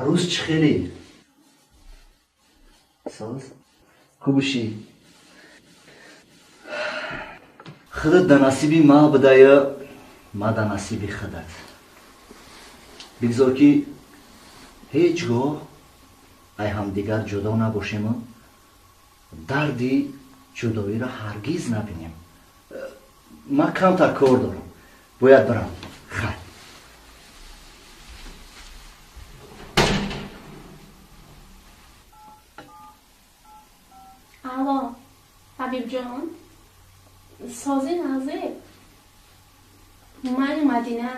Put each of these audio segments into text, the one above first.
روز چی خیلی؟ ساز؟ خوبشی؟ خودت در نصیبی ما بده یا ما در نصیبی خودت. بگذار که هیچگاه ای هم دیگر جدا نباشیم و دردی جدایی را هرگز نبینیم. من کمتر کار دارم، باید برم. خیر. الو حبیب جان، سازی نازه من مدینه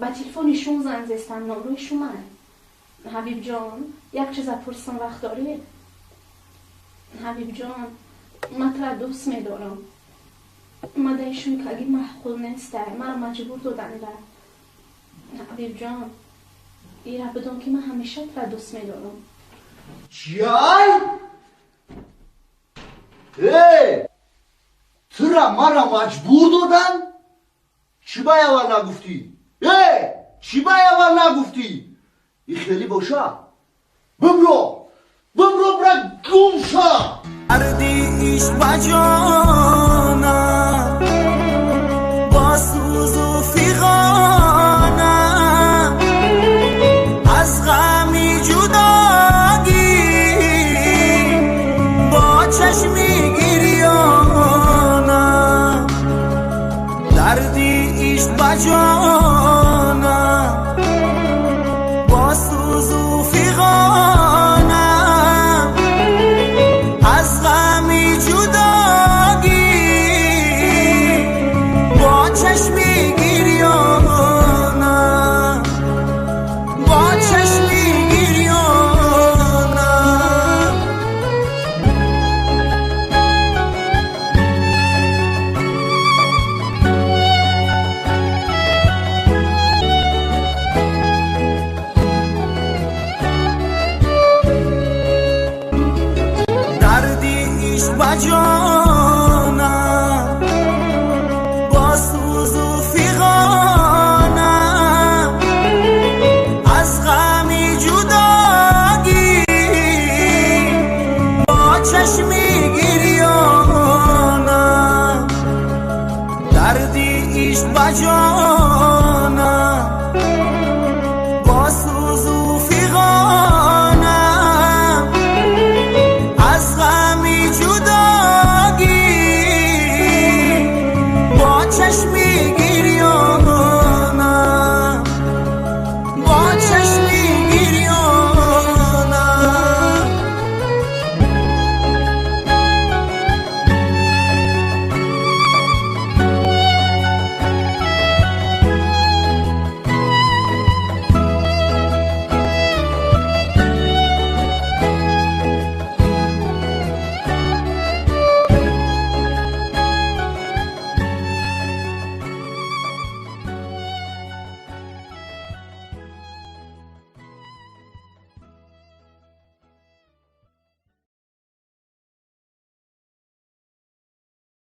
با تلفنشون زنگ زدم، نمره شما. حبیب جان یک چیز پرسم وقت داری؟ حبیب جان من تو دوست می‌دارم. من دایشون که اگه محقول نیسته مرا مجبور دادن را. حبیب جان ایره بدون که من همیشه تو دوست می‌دارم. چیای؟ تو را مرا مجبور دادن؟ چی با اول نگفتی؟ چی با اول نگفتی؟ این خیلی باشه. ببرو برا گم شو. اردیش بجانا با سوز و فیغانا از غمی جداگی با چشمی گریانا دردیش بجانا با سوز و فیغانا از غمی جداگی با چشمی گریانا با چشمی گریانا دردیش بجانا با سوز و فیغانا از غمی جداگی با چشمی گریانا دردیش بجانا